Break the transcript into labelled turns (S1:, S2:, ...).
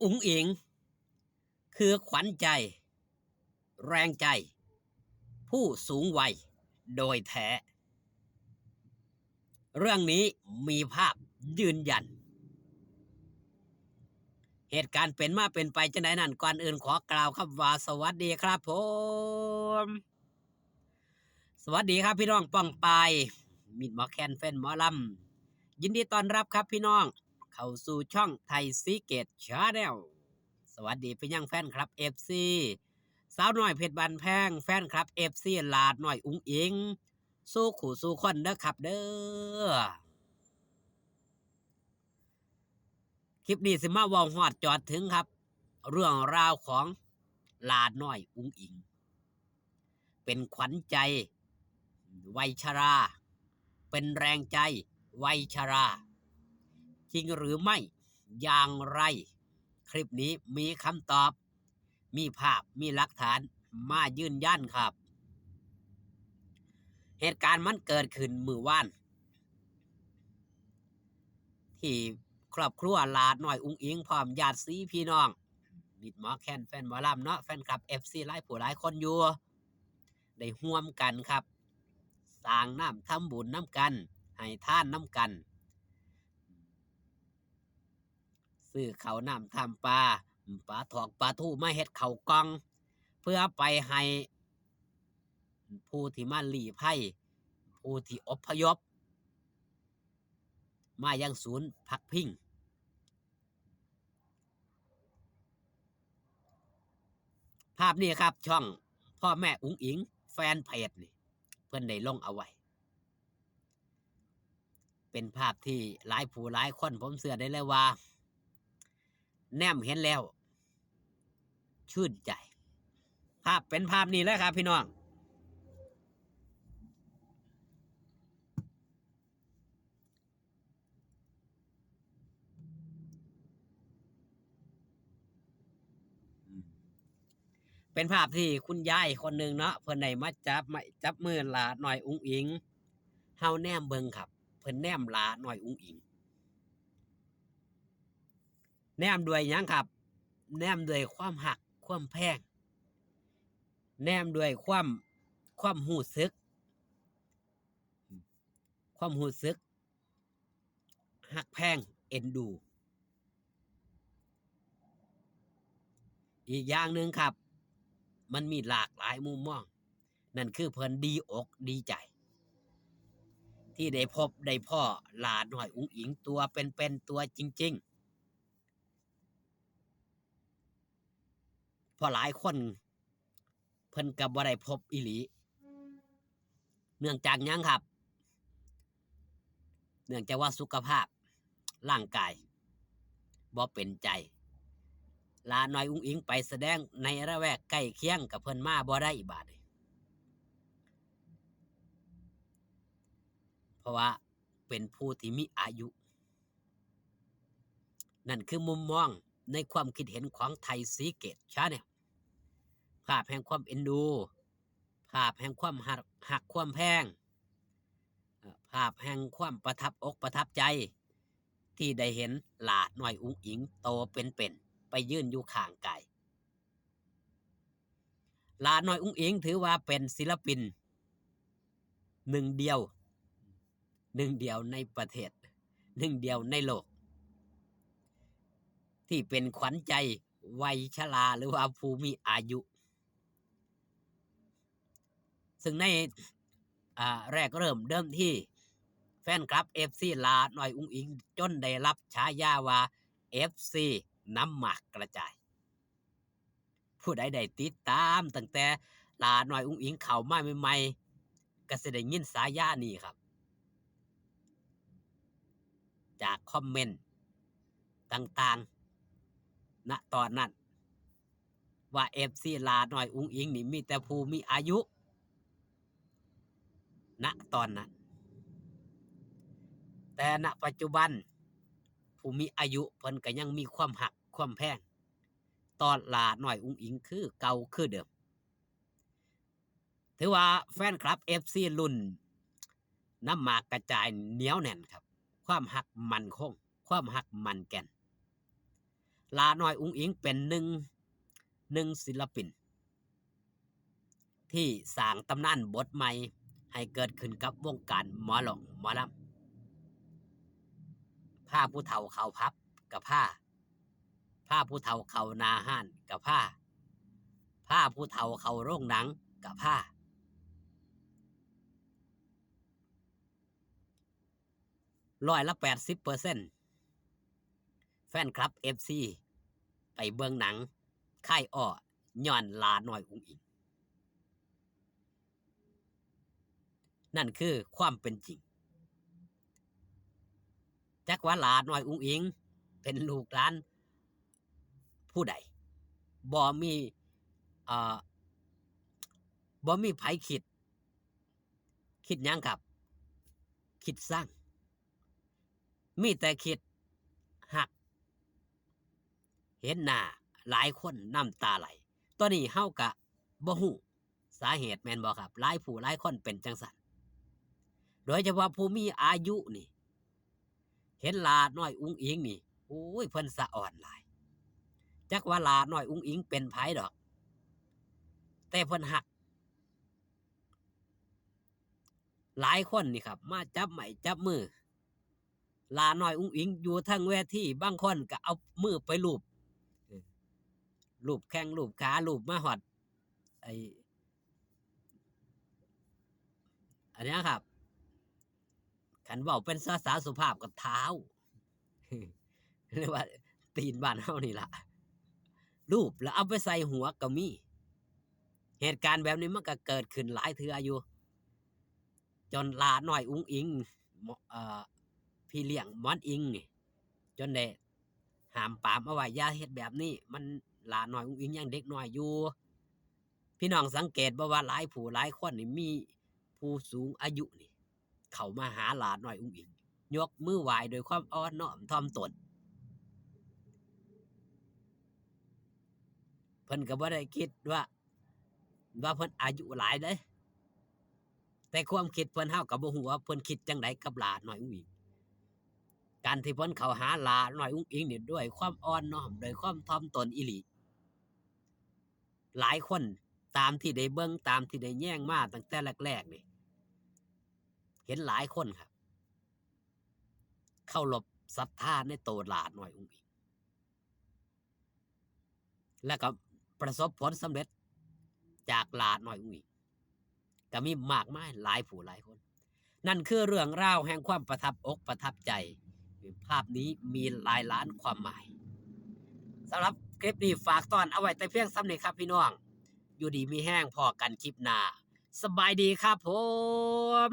S1: อุ๋งอิ๋งคือขวัญใจแรงใจผู้สูงวัยโดยแท้เรื่องนี้มีภาพยืนยันเหตุการณ์เป็นมาเป็นไปจังไดนั้นก่อนอื่นขอกล่าวคำว่าสวัสดีครับผมสวัสดีครับพี่น้องป้องปายมิตรหมอแคนแฟนหมอลำยินดีต้อนรับครับพี่น้องเข้าสู่ช่องไทยซีเกตชาแนลสวัสดีพี่ยังแฟนครับ FC สาวน้อยเพชรบันแพงแฟนครับ FC ลาดน้อยอุ๋งอิงสู้ขู่สู้คนเด้อครับเด้อคลิปนี้สิมาเว้าฮอดจอดถึงครับเรื่องราวของลาดน้อยอุ๋งอิงเป็นขวัญใจวัยชราเป็นแรงใจวัยชราจริงหรือไม่อย่างไรคลิปนี้มีคำตอบมีภาพมีหลักฐานมายืนยันครับเหตุการณ์มันเกิดขึ้นมื้อวานที่ครอบครัวลาดน้อยอุ๋งอิงพร้อมญาติสีพี่น้องมิตรหมอแคนแฟนหมอลำเนาะแฟนคลับ FC หลายผู้หลายคนอยู่ได้ร่วมกันครับสร้างน้ำทำบุญน้ำกันให้ท่านน้ำกันซื้อข้าวน้ำทำปลาถอกปลาทูมาเฮ็ดข้าวกล่องเพื่อไปให้ผู้ที่มาลี้ภัยผู้ที่อพยพมายังศูนย์พักพิงภาพนี้ครับช่องพ่อแม่อุ๋งอิงแฟนเพจนี่เพื่อนได้ลงเอาไว้เป็นภาพที่หลายผู้หลายคนผมเชื่อได้เลยว่าแนมเห็นแล้วชื่นใจภาพเป็นภาพนี้เลยครับพี่น้องเป็นภาพที่คุณยายคนหนึ่งเนาะเพิ่นได้มาจับมือหลาหน่อยอุ๋งอิงเฮาแนมเบิ่งครับเพิ่นแนมหลาหน่อยอุ๋งอิงแนมด้วยหยังครับแนมด้วยความหักความแพงแนมด้วยความรู้สึกหักแพงเอ็นดูอีกอย่างหนึ่งครับมันมีหลากหลายมุมมองนั่นคือเพิ่นดีอกดีใจที่ได้พบได้พ่อหลาน้อยอุ๋งอิงตัวเป็นตัวจริงๆเพราะหลายคนเพิ่นก็บ่ได้พบอีหลีเนื่องจากหยังครับเนื่องจากว่าสุขภาพร่างกายบ่เป็นใจหลาน้อยอุ๋งอิงไปแสดงในระแวกใกล้เคียงกับเพิ่นมาบ่ได้บาดนี้เพราะว่าเป็นผู้ที่มีอายุนั่นคือมุมมองในความคิดเห็นของไทยซีเกตชาแนลภาพแห่งความเอ็นดูภาพแห่งความหักความแพงภาพแห่งความประทับอกประทับใจที่ได้เห็นหลาน้อยอุ๋งอิงโตเป็นไปยืนอยู่ข้างกายหลาน้อยอุ๋งอิงถือว่าเป็นศิลปินหนึ่งเดียวในประเทศหนึ่งเดียวในโลกที่เป็นขวัญใจวัยชราหรือว่าผู้มีอายุซึ่งในแรกเริ่มเดิมที่แฟนคลับ FC ลาน้อยอุ๋งอิงจนได้รับฉายาว่า FC น้ำหมากกระจายผู้ใดได้ติดตามตั้งแต่ลาน้อยอุ๋งอิงเข้ามาใหม่ๆก็สิได้ยินฉายานี้ครับจากคอมเมนต์ต่างๆณตอนนั้นว่า FC ลาน้อยอุ๋งอิงนี่มีแต่ผู้มีอายุณตอนนั้นแต่ณปัจจุบันผู้มีอายุเพิ่นก็ยังมีความหักความแพงตอนลาน้อยอุ๋งอิงคือเก่าคือเดิมถือว่าแฟนคลับ FC รุ่นน้ำหมากกระจายเหนียวแน่นครับความหักมั่นคงความหักมั่นแก่น ลาน้อยอุ๋งอิงเป็นหนึ่งศิลปินที่สร้างตำนานบทใหม่ให้เกิดขึ้นกับวงการหมอลำผ้าผู้เฒ่าเขาพับกับผ้าผู้เฒ่าเขานาห้านกับผ้าผู้เฒ่าเขาโรงหนังกับ80%แฟนคลับ FC ไปเบิ่งหนังค่ายอ้อย้อนลาน้อยอุ๋งอิงนั่นคือความเป็นจริงจักว่าลาน้อยอุ๋งอิงเป็นลูกหลานผู้ใดบ่มีเอ่อบ่มีไผคิดหยังครับคิดสร้างมีแต่คิดหักเห็นหน้าหลายคนน้ำตาไหลตอนนี้เฮากะบ่ฮู้สาเหตุแม่นบ่ครับหลายผู้หลายคนเป็นจังซั่นโดยเฉพาะผู้มีอายุนี่เห็นลาน้อยอุ๋งอิงนี่โอ้ยเพิ่นสะอ่อนหลายจักว่าลาน้อยอุ๋งอิงเป็นไผดอกแต่เพิ่นหักหลายคนนี่ครับมาจับไม้จับมือลาน้อยอุ๋งอิงอยู่ทั้งเวทีบางคนก็เอามือไปลูบแข้งลูบขาลูบมาฮอดไอ้อันเนี้ยครับคันเว้าเป็นภาษาสุภาพก็เท้า เรียกว่าตีนบ้านเฮานี่ล่ะรูปแล้วเอาไปใส่หัวก็มีเหตุการณ์แบบนี้มันก็เกิดขึ้นหลายเทื่ออยู่จนลาน้อยอุ๋งอิงพี่เลี้ยงหมอนอิงนี่จนได้ห้ามปรามเอาไว้อย่าเฮ็ดแบบนี้มันลาน้อยอุ๋งอิงยังเด็กน้อยอยู่พี่น้องสังเกตบ่ว่าหลายผู้หลายคนนี่มีผู้สูงอายุนี่เข้ามาหาลาน้อยอุ๋งอิงยกมือไหว้ด้วยความอ่อนน้อมถ่อมตนเพิ่นก็บ่ได้คิดว่าเพิ่นอายุหลายเด้แต่ความคิดเพิ่นเฮาก็บ่ฮู้ว่าเพิ่นคิดจังไดกับหลาน้อยอุ๋งอิงการที่เพิ่นเข้าหาหลาน้อยอุ๋งอิงนี่ด้วยความอ่อนน้อมด้วยความถ่อมตนอีหลีหลายคนตามที่ได้เบิ่งตามที่ได้แย้งมาตั้งแต่แรกๆนี่เห็นหลายคนครับเคารพศรัทธาในตัวหลาน้อยอุ๋งอิงแล้วก็ประสบผลสำเร็จจากหลาน้อยอุ๋งอิงก็มีมากมายหลายผู้หลายคนนั่นคือเรื่องราวแห่งความประทับอกประทับใจภาพนี้มีหลายล้านความหมายสำหรับคลิปนี้ฝากตอนเอาไว้แต่เพียงซ้ำนี้ครับพี่น้องอยู่ดีมีแห้งพอกันคลิปหน้าสบายดีครับผม